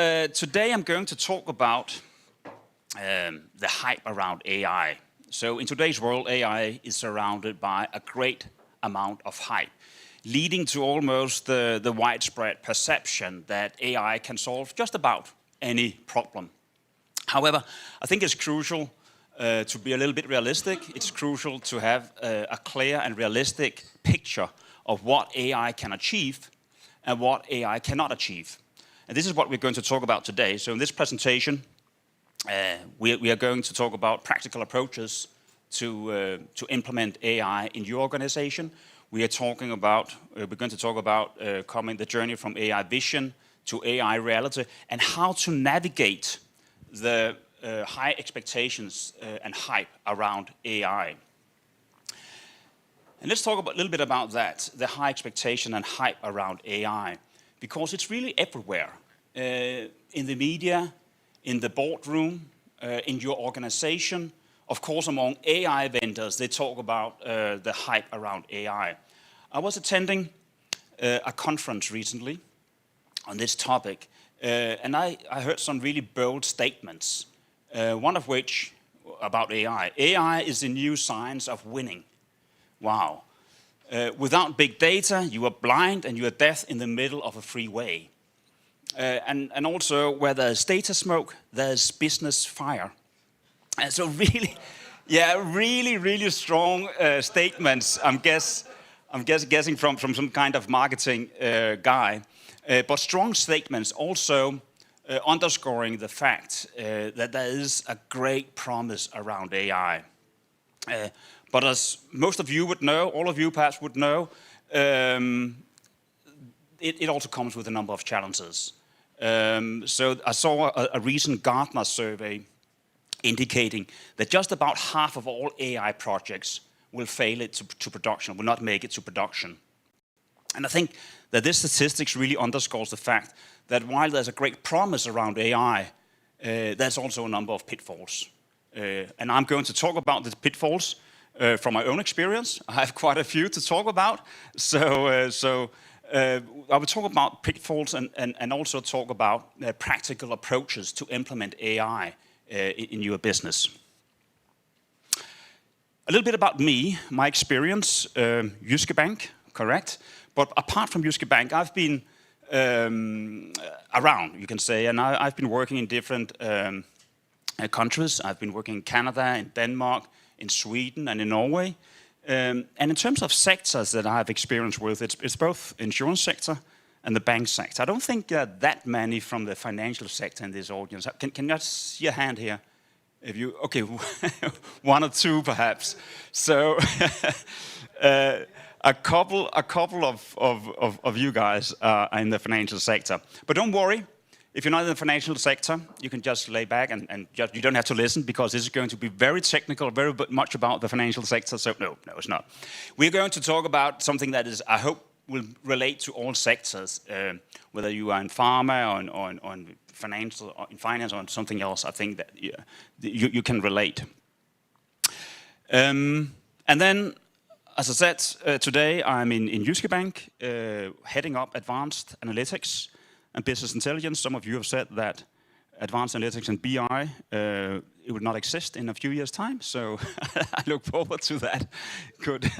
Today I'm going to talk about the hype around AI. So in today's world, AI is surrounded by a great amount of hype, leading to almost the widespread perception that AI can solve just about any problem. However, I think it's crucial to be a little bit realistic. It's crucial to have a clear and realistic picture of what AI can achieve and what AI cannot achieve. And this is what we're going to talk about today. So in this presentation, we are going to talk about practical approaches to implement AI in your organization. We're going to talk about coming the journey from AI vision to AI reality and how to navigate the high expectations and hype around AI. And let's talk a little bit about that, the high expectation and hype around AI, because it's really everywhere, in the media, in the boardroom, in your organization. Of course, among AI vendors, they talk about the hype around AI. I was attending a conference recently on this topic, and I heard some really bold statements, one of which about AI. AI is the new science of winning. Wow. Without big data, you are blind and you are deaf in the middle of a freeway. And also, where there's data smoke, there's business fire. And so really, really strong statements, I'm guessing from some kind of marketing guy. But strong statements also underscoring the fact that there is a great promise around AI. But as most of you would know, all of you perhaps would know, it also comes with a number of challenges. So I saw a recent Gartner survey indicating that just about half of all AI projects will fail it to production, will not make it to production. And I think that this statistics really underscores the fact that while there's a great promise around AI, there's also a number of pitfalls. And I'm going to talk about the pitfalls from my own experience. I have quite a few to talk about. So I will talk about pitfalls and also talk about practical approaches to implement AI in your business. A little bit about me, my experience, Jyske Bank, correct? But apart from Jyske Bank, I've been around, you can say, and I've been working in different countries. I've been working in Canada, in Denmark, in Sweden, and in Norway. And in terms of sectors that I have experience with, it's both insurance sector and the bank sector. I don't think there are that many from the financial sector in this audience. Can you see a hand here? If you, okay, one or two perhaps. So a couple of you guys are in the financial sector. But don't worry. If you're not in the financial sector, you can just lay back and just, you don't have to listen, because this is going to be very technical, very much about the financial sector. So no, it's not. We're going to talk about something that is, I hope, will relate to all sectors, whether you are in pharma or on financial, or in finance, or something else. I think that you can relate. And then, as I said, today I'm in Jyske Bank, heading up advanced analytics and business intelligence. Some of you have said that advanced analytics and BI, it would not exist in a few years' time. So I look forward to that. Good,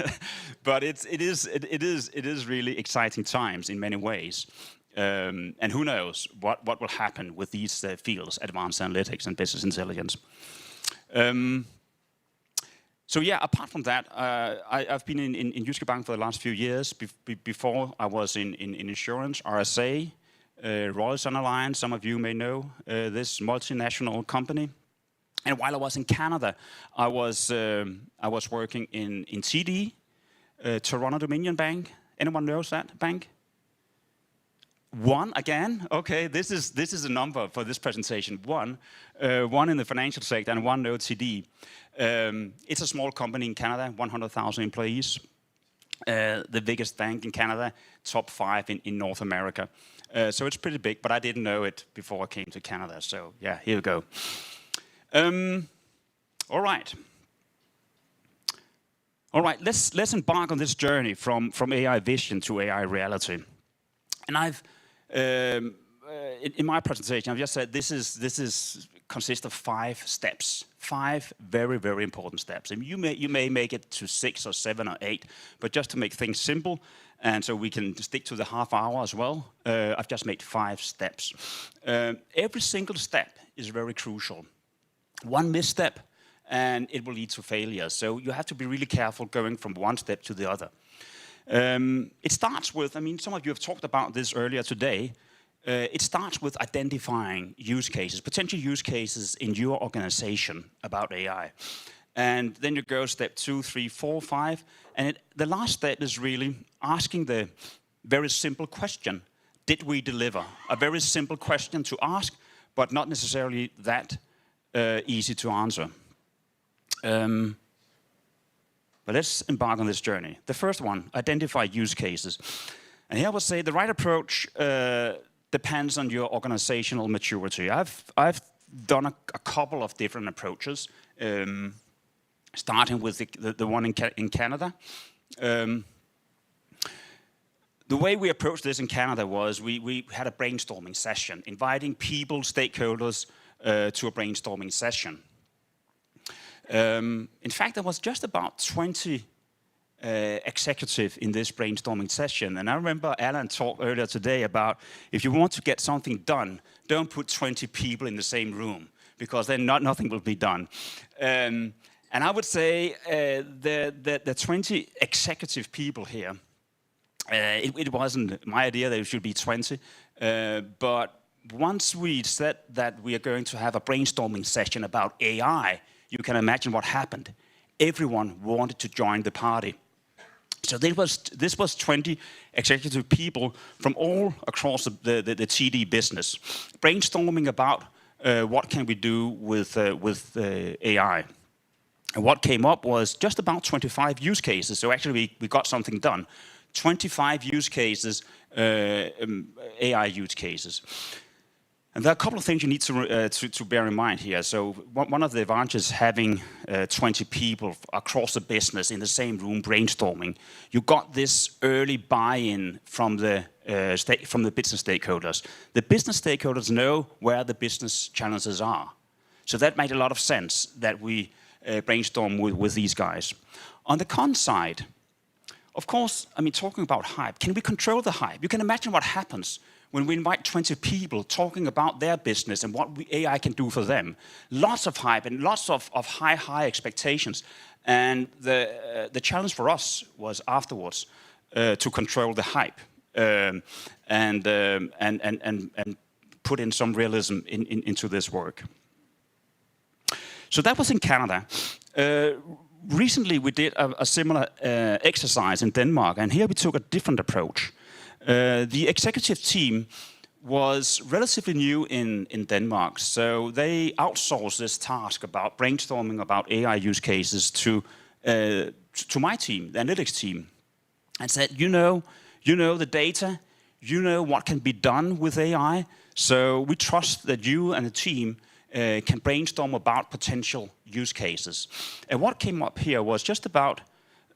but it is really exciting times in many ways. And who knows what will happen with these fields, advanced analytics and business intelligence. So yeah, apart from that, I've been in Jyske Bank for the last few years. Before I was in insurance, RSA. Royal Sun Alliance, some of you may know this multinational company. And while I was in Canada, I was working in TD, Toronto Dominion Bank. Anyone knows that bank? One again? Okay, this is a number for this presentation. One in the financial sector and one no TD. It's a small company in Canada, 100,000 employees. The biggest bank in Canada, top 5 in North America. So it's pretty big, but I didn't know it before I came to Canada. So yeah, here we go. All right, let's embark on this journey from AI vision to AI reality. And I've in my presentation, I've just said this is consists of 5 steps, 5 very, very important steps. And you may make it to 6 or 7 or 8, but just to make things simple, and so we can stick to the half hour as well, I've just made 5 steps. Every single step is very crucial. One misstep, and it will lead to failure. So you have to be really careful going from one step to the other. It starts with, I mean, some of you have talked about this earlier today. It starts with identifying use cases, potential use cases in your organization about AI. And then you go step 2, 3, 4, 5. And the last step is really asking the very simple question, did we deliver? A very simple question to ask, but not necessarily that easy to answer. But let's embark on this journey. The first one, identify use cases. And here I would say the right approach depends on your organizational maturity. I've done a couple of different approaches, starting with the one in Canada. The way we approached this in Canada was we had a brainstorming session, inviting people, stakeholders, to a brainstorming session. In fact, there was just about 20 executives in this brainstorming session. And I remember Alan talked earlier today about if you want to get something done, don't put 20 people in the same room, because then nothing will be done. And I would say the 20 executive people here, it wasn't my idea that it should be 20, but once we said that we are going to have a brainstorming session about AI, you can imagine what happened. Everyone wanted to join the party. So this was 20 executive people from all across the TD business, brainstorming about what can we do with AI. And what came up was just about 25 use cases. So actually we got something done. 25 use cases, AI use cases. And there are a couple of things you need to bear in mind here. So one of the advantages having 20 people across the business in the same room brainstorming, you got this early buy-in from the business stakeholders. The business stakeholders know where the business challenges are. So that made a lot of sense that we brainstorm with these guys. On the con side, of course, I mean, talking about hype, can we control the hype? You can imagine what happens when we invite 20 people talking about their business and what AI can do for them. Lots of hype and lots of high expectations. And the challenge for us was afterwards to control the hype and put in some realism into this work. So that was in Canada. Recently we did a similar exercise in Denmark, and here we took a different approach. The executive team was relatively new in Denmark, so they outsourced this task about brainstorming about AI use cases to my team, the analytics team, and said, you know the data, you know what can be done with AI, so we trust that you and the team can brainstorm about potential use cases. And what came up here was just about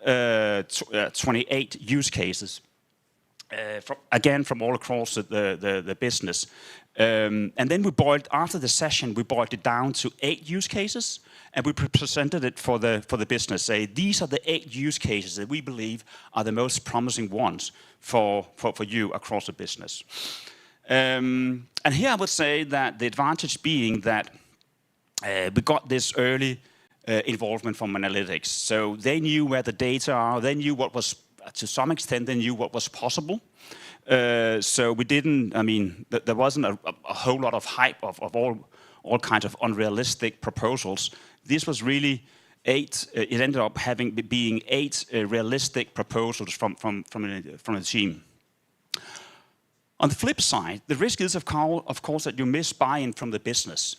28 use cases. From all across the business. And then after the session, we boiled it down to 8 use cases, and we presented it for the business. Say, these are the 8 use cases that we believe are the most promising ones for you across the business. And here I would say that the advantage being that we got this early involvement from analytics. So they knew where the data are, they knew what was, to some extent, they knew what was possible. So we didn't, I mean, there wasn't a whole lot of hype of all kinds of unrealistic proposals. This was really 8, it ended up being 8 realistic proposals from the team. On the flip side, the risk is, of course, that you miss buy-in from the business.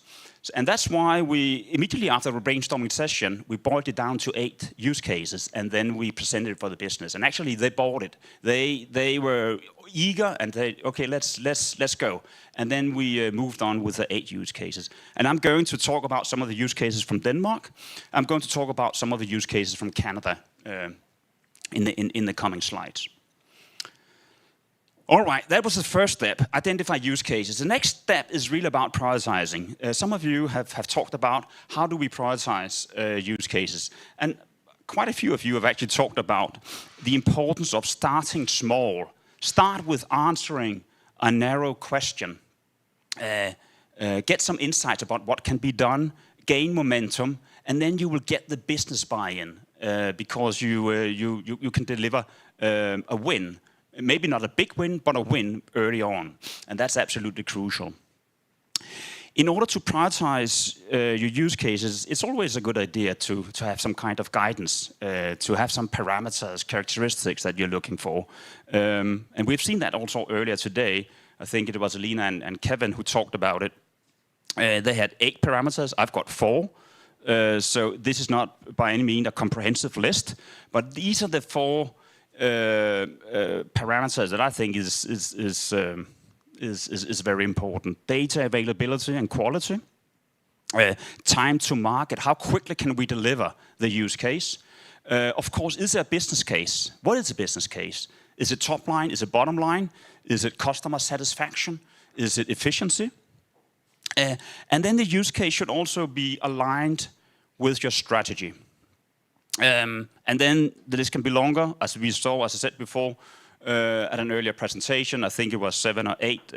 And that's why we, immediately after a brainstorming session, we boiled it down to 8 use cases, and then we presented it for the business. And actually, they bought it. They were eager, and they, okay, let's go. And then we moved on with the 8 use cases. And I'm going to talk about some of the use cases from Denmark. I'm going to talk about some of the use cases from Canada in the coming slides. All right, that was the first step, identify use cases. The next step is really about prioritizing. Some of you have talked about how do we prioritize use cases. And quite a few of you have actually talked about the importance of starting small. Start with answering a narrow question. Get some insights about what can be done, gain momentum, and then you will get the business buy-in because you can deliver a win. Maybe not a big win, but a win early on. And that's absolutely crucial. In order to prioritize your use cases, it's always a good idea to have some kind of guidance, to have some parameters, characteristics that you're looking for. And we've seen that also earlier today. I think it was Alina and Kevin who talked about it. They had 8 parameters. I've got 4. So this is not by any means a comprehensive list, but these are the 4 parameters that I think is very important. Data availability and quality. Time to market. How quickly can we deliver the use case? Of course, is there a business case? What is a business case? Is it top line? Is it bottom line? Is it customer satisfaction? Is it efficiency? And then the use case should also be aligned with your strategy. And then the list can be longer, as we saw, as I said before, at an earlier presentation. I think it was 7 or 8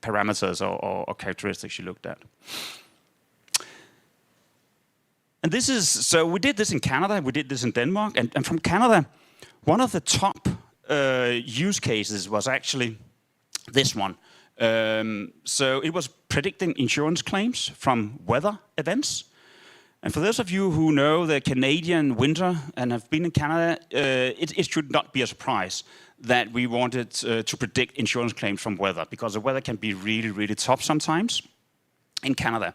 parameters or characteristics you looked at. And this is, so we did this in Canada, we did this in Denmark, and from Canada, one of the top use cases was actually this one. So it was predicting insurance claims from weather events. And for those of you who know the Canadian winter and have been in Canada, it should not be a surprise that we wanted to predict insurance claims from weather, because the weather can be really, really tough sometimes in Canada.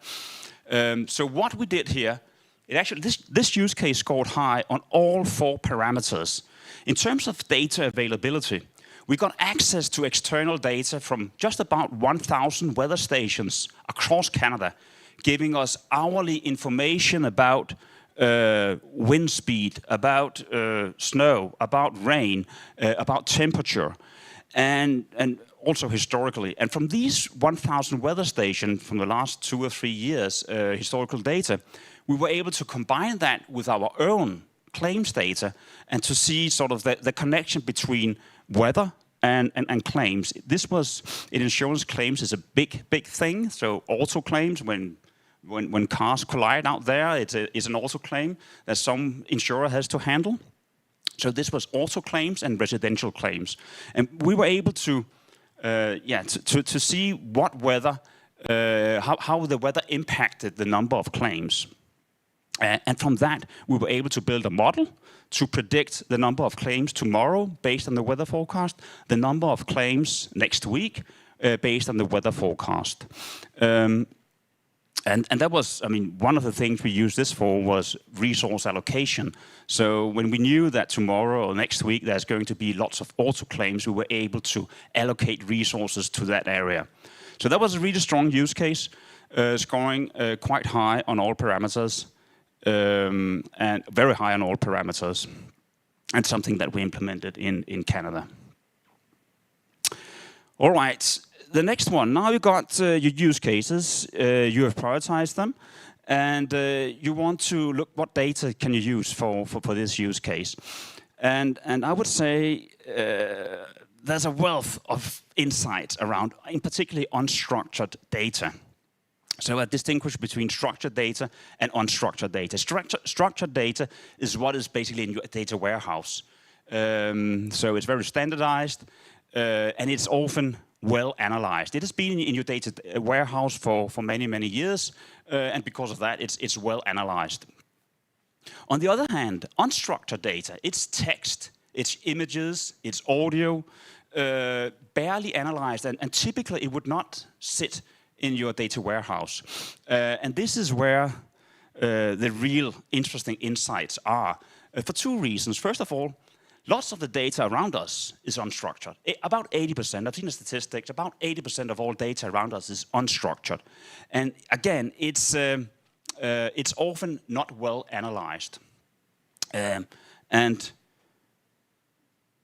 So what we did here, it actually, this use case scored high on all 4 parameters. In terms of data availability, we got access to external data from just about 1,000 weather stations across Canada, giving us hourly information about wind speed, about snow, about rain, about temperature, and also historically. And from these 1,000 weather stations from the last 2 or 3 years, historical data, we were able to combine that with our own claims data and to see sort of the connection between weather and claims. This was, in insurance, claims is a big thing. So auto claims, when cars collide out there, it's an auto claim that some insurer has to handle. So this was auto claims and residential claims. And we were able to see what weather, how the weather impacted the number of claims. And from that, we were able to build a model to predict the number of claims tomorrow based on the weather forecast, the number of claims next week based on the weather forecast. And that was, I mean, one of the things we used this for was resource allocation. So when we knew that tomorrow or next week there's going to be lots of auto claims, we were able to allocate resources to that area. So that was a really strong use case, scoring quite high on all parameters, and very high on all parameters, and something that we implemented in Canada. All right. The next one, now you got your use cases, you have prioritized them, and you want to look what data can you use for this use case. And I would say there's a wealth of insights around, in particularly unstructured data. So I distinguish between structured data and unstructured data. Structured data is what is basically in your data warehouse. So it's very standardized, and it's often well analyzed. It has been in your data warehouse for many years, and because of that, it's well analyzed. On the other hand, unstructured data, it's text, it's images, it's audio, barely analyzed, and typically it would not sit in your data warehouse. And this is where the real interesting insights are, for 2 reasons. First of all, lots of the data around us is unstructured. About 80%, I've seen the statistics, about 80% of all data around us is unstructured. And again, it's often not well analyzed. And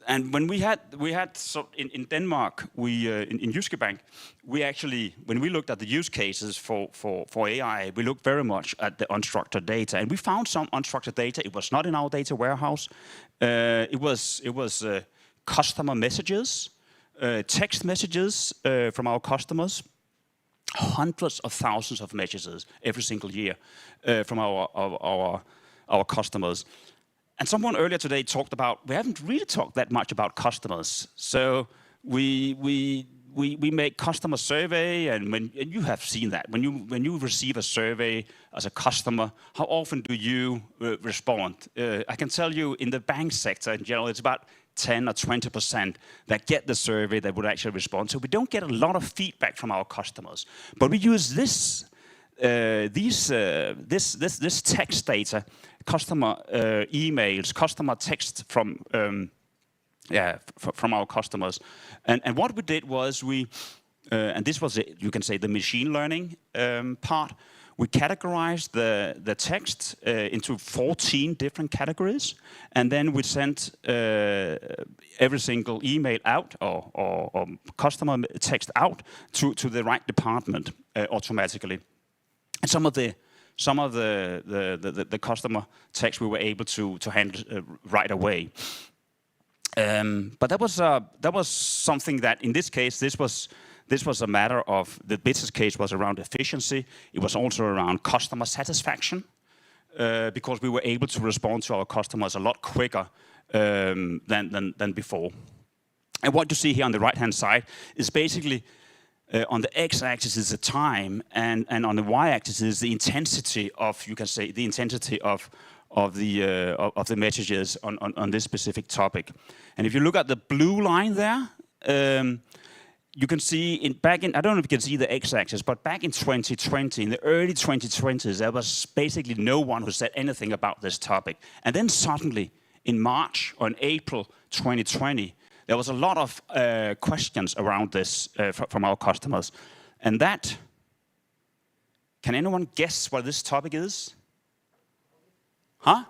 And when we had so in Denmark, in Jyske Bank, we actually, when we looked at the use cases for AI, we looked very much at the unstructured data, and we found some unstructured data. It was not in our data warehouse. It was customer messages, text messages from our customers, hundreds of thousands of messages every single year from our customers. And someone earlier today talked about, we haven't really talked that much about customers. So we make customer survey, and you have seen that. When you receive a survey as a customer, how often do you respond? I can tell you in the bank sector in general, it's about 10 or 20% that get the survey that would actually respond. So we don't get a lot of feedback from our customers. But we use this text data, customer emails, customer text from our customers, and what we did was and this was you can say the machine learning part. We categorized the text into 14 different categories, and then we sent every single email out or customer text out to the right department automatically. And some of the customer text we were able to handle right away. But that was something that in this case, this was a matter of, the business case was around efficiency. It was also around customer satisfaction, because we were able to respond to our customers a lot quicker than before. And what you see here on the right-hand side is basically, on the x-axis is the time, and on the y-axis is the intensity of, you can say, the intensity of the messages on this specific topic. And if you look at the blue line there, you can see I don't know if you can see the x-axis, but back in 2020, in the early 2020s, there was basically no one who said anything about this topic. And then suddenly, in March or in April 2020, there was a lot of questions around this from our customers. And that, can anyone guess what this topic is? Huh?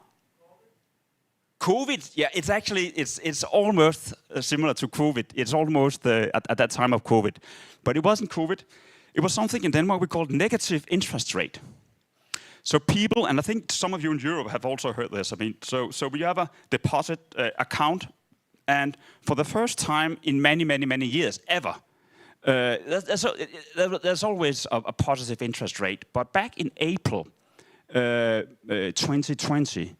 COVID? Yeah, it's actually, it's almost similar to COVID. It's almost at that time of COVID. But it wasn't COVID. It was something in Denmark we called negative interest rate. So people, and I think some of you in Europe have also heard this. I mean, so we have a deposit account, and for the first time in many years, ever, there's always a positive interest rate. But back in April 2020,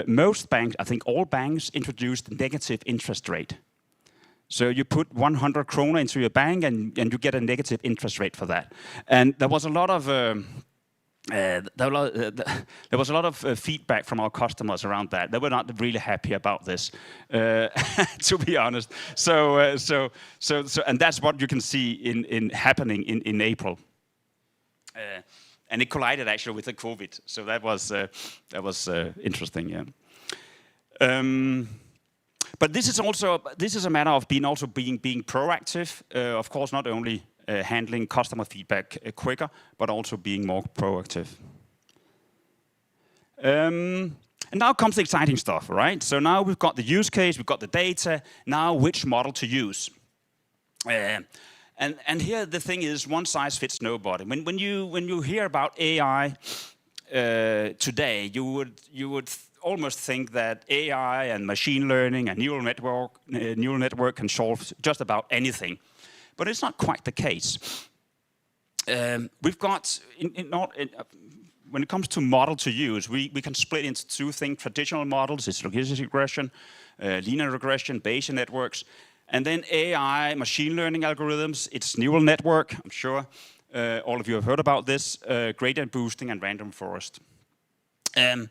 most banks, I think all banks, introduced negative interest rate. So you put 100 kroner into your bank, and you get a negative interest rate for that. And there was a lot of feedback from our customers around that. They were not really happy about this, to be honest. So and that's what you can see in happening in April. And it collided actually with the COVID. So that was interesting, yeah. But this is a matter of being proactive. Of course, not only handling customer feedback quicker, but also being more proactive. And now comes the exciting stuff, right? So now we've got the use case, we've got the data. Now, which model to use? And here the thing is, one size fits nobody. When you hear about AI today, you would almost think that AI and machine learning and neural network can solve just about anything. But it's not quite the case. We've got, when it comes to model to use, we can split into two things. Traditional models, it's logistic regression, linear regression, Bayesian networks. And then AI, machine learning algorithms, it's neural network. I'm sure all of you have heard about this, gradient boosting and random forest. And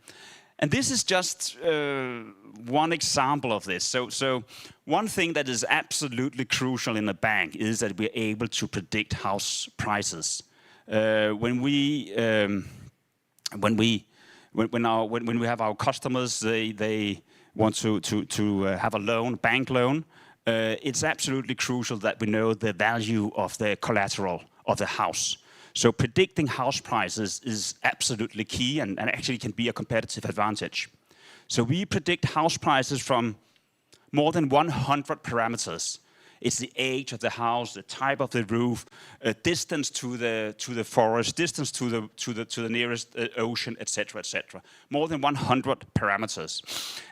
this is just one example of this. So one thing that is absolutely crucial in a bank is that we're able to predict house prices. When we have our customers, they want to have a loan, bank loan. It's absolutely crucial that we know the value of the collateral of the house. So predicting house prices is absolutely key and actually can be a competitive advantage. So we predict house prices from more than 100 parameters. It's the age of the house, the type of the roof, distance to the forest, distance to the nearest ocean, etc., etc. More than 100 parameters.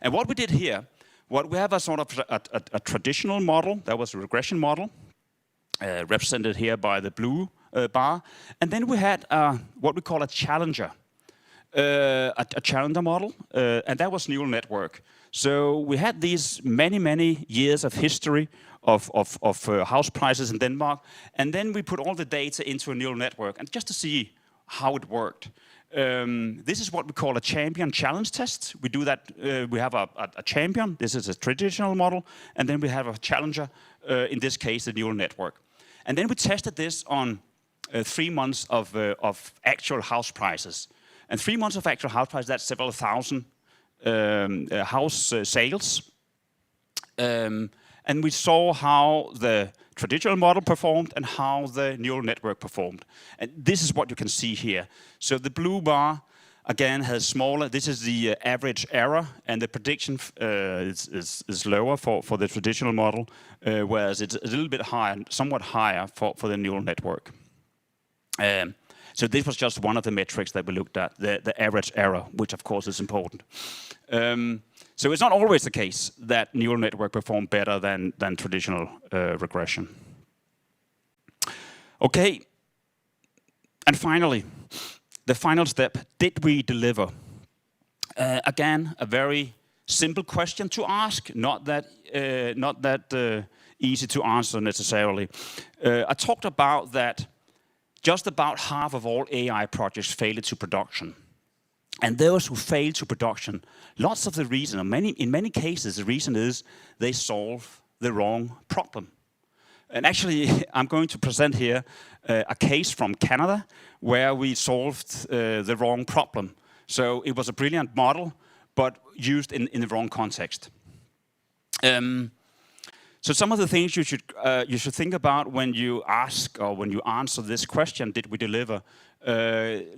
And what we did here, what we have a sort of a traditional model, that was a regression model, represented here by the blue bar, and then we had what we call a challenger. A challenger model, and that was neural network. So we had these many years of history of house prices in Denmark, and then we put all the data into a neural network, and just to see how it worked. This is what we call a champion challenge test. We do that, we have a champion, this is a traditional model, and then we have a challenger, in this case the neural network. And then we tested this on 3 months of actual house prices. And 3 months of actual house prices, that's several thousand house sales. And we saw how the traditional model performed and how the neural network performed. And this is what you can see here. So the blue bar, again, has smaller, this is the average error, and the prediction is lower for the traditional model, whereas it's a little bit higher, somewhat higher for the neural network. So this was just one of the metrics that we looked at, the average error, which of course is important. So it's not always the case that neural network perform better than traditional regression. Okay, and finally, the final step, did we deliver? Again, a very simple question to ask, not that easy to answer necessarily. I talked about that just about half of all AI projects fail to production. And those who fail to production, lots of the reason, in many cases, the reason is they solve the wrong problem. And actually, I'm going to present here a case from Canada where we solved the wrong problem. So it was a brilliant model, but used in the wrong context. So some of the things you should think about when you ask or when you answer this question, did we deliver?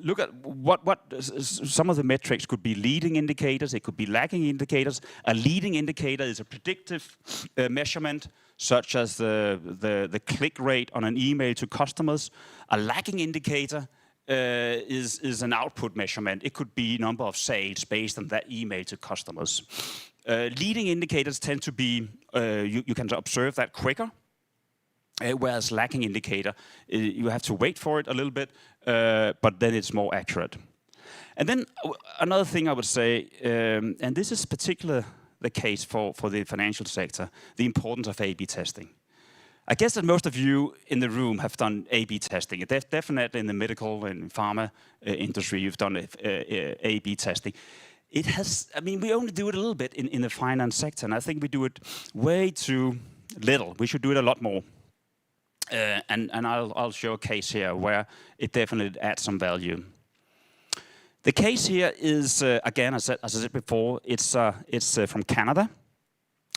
Look at what some of the metrics could be leading indicators, it could be lagging indicators. A leading indicator is a predictive measurement, such as the click rate on an email to customers. A lagging indicator is an output measurement. It could be number of sales based on that email to customers. Leading indicators tend to be, you can observe that quicker, whereas lagging indicator, you have to wait for it a little bit, but then it's more accurate. And then another thing I would say, and this is particularly the case for the financial sector, the importance of A/B testing. I guess that most of you in the room have done A/B testing. Definitely in the medical and pharma industry, you've done A/B testing. It has, I mean, we only do it a little bit in the finance sector, and I think we do it way too little. We should do it a lot more. And I'll show a case here where it definitely adds some value. The case here is, again, as I said before, it's from Canada.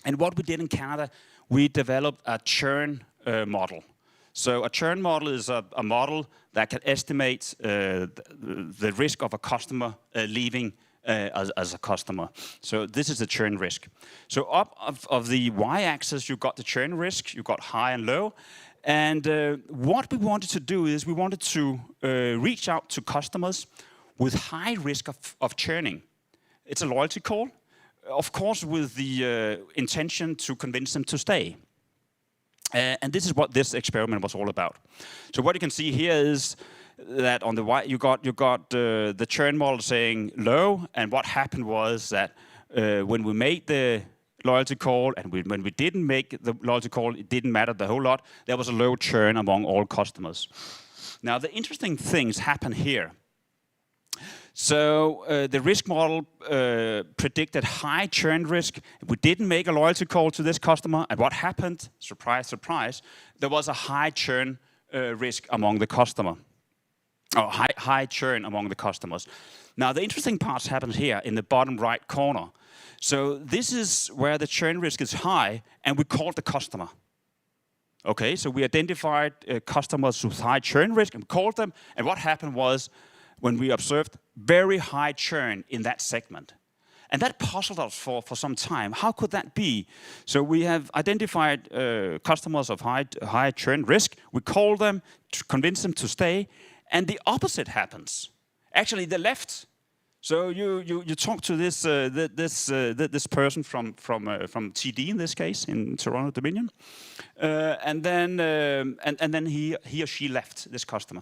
And what we did in Canada, we developed a churn model. So a churn model is a model that can estimate the risk of a customer leaving as a customer. So this is the churn risk. So up of the y-axis, you've got the churn risk, you've got high and low. And what we wanted to do is we wanted to reach out to customers with high risk of churning. It's a loyalty call, of course, with the intention to convince them to stay. And this is what this experiment was all about. So what you can see here is that on the right, you got the churn model saying low, and what happened was that when we made the loyalty call and when we didn't make the loyalty call, it didn't matter the whole lot. There was a low churn among all customers. Now the interesting things happen here. So the risk model predicted high churn risk. We didn't make a loyalty call to this customer, and what happened? Surprise, surprise! There was a high churn risk among the customer. Oh, high churn among the customers. Now the interesting parts happened here in the bottom right corner. So this is where the churn risk is high, and we called the customer. Okay, so we identified customers with high churn risk and called them, and what happened was when we observed very high churn in that segment. And that puzzled us for some time. How could that be? So we have identified customers of high churn risk. We call them to convince them to stay, and the opposite happens. Actually, they left. So you talk to this person from TD in this case in Toronto Dominion, and then he or she left, this customer,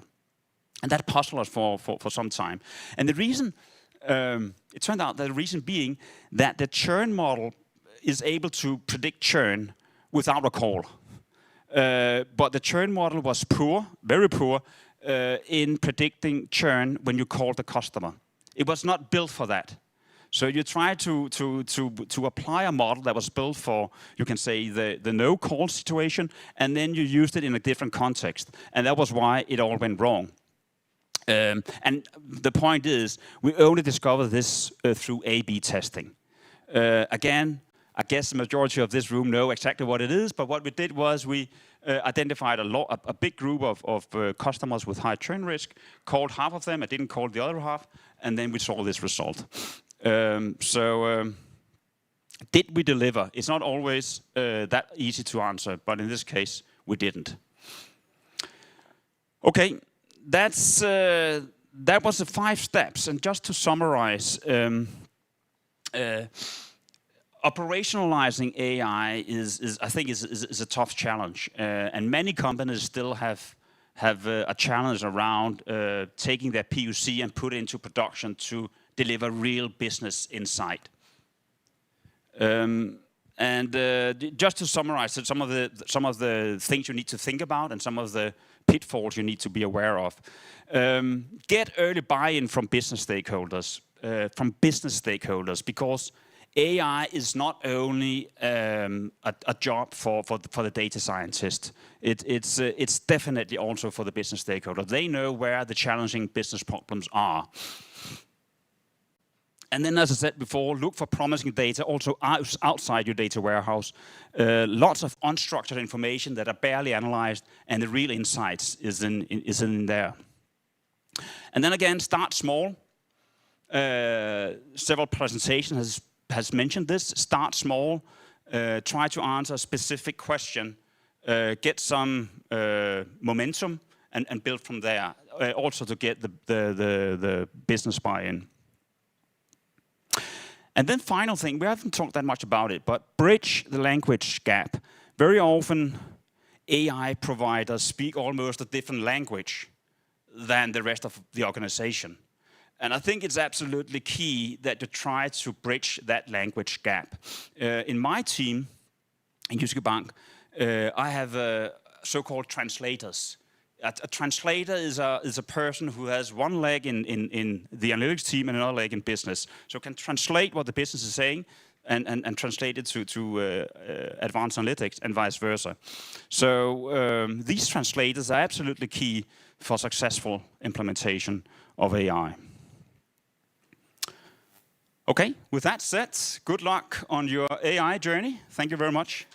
and that puzzled us for some time. And the reason. It turned out that the reason being that the churn model is able to predict churn without a call. But the churn model was poor, very poor, in predicting churn when you call the customer. It was not built for that. So you try to apply a model that was built for, you can say, the no-call situation, and then you used it in a different context. And that was why it all went wrong. And the point is, we only discovered this through A/B testing. Again, I guess the majority of this room know exactly what it is, but what we did was we identified a big group of customers with high churn risk, called half of them, I didn't call the other half, and then we saw this result. Did we deliver? It's not always that easy to answer, but in this case, we didn't. Okay. That was the 5 steps, and just to summarize, operationalizing AI is I think is a tough challenge, and many companies still have a challenge around taking their POC and put it into production to deliver real business insight. Just to summarize, some of the things you need to think about and some of the pitfalls you need to be aware of. Get early buy-in from business stakeholders, because AI is not only a job for the data scientist. It's definitely also for the business stakeholder. They know where the challenging business problems are. And then, as I said before, look for promising data also outside your data warehouse. Lots of unstructured information that are barely analyzed, and the real insights is in there. And then again, start small. Several presentations has mentioned this. Start small. Try to answer a specific question. Get some momentum and build from there. Also to get the business buy-in. And then final thing, we haven't talked that much about it, but bridge the language gap. Very often, AI providers speak almost a different language than the rest of the organization. And I think it's absolutely key that you try to bridge that language gap. In my team, in Jyske Bank, I have so-called translators. A translator is a person who has one leg in the analytics team and another leg in business. So can translate what the business is saying and translate it to advanced analytics and vice versa. So these translators are absolutely key for successful implementation of AI. Okay, with that said, good luck on your AI journey. Thank you very much.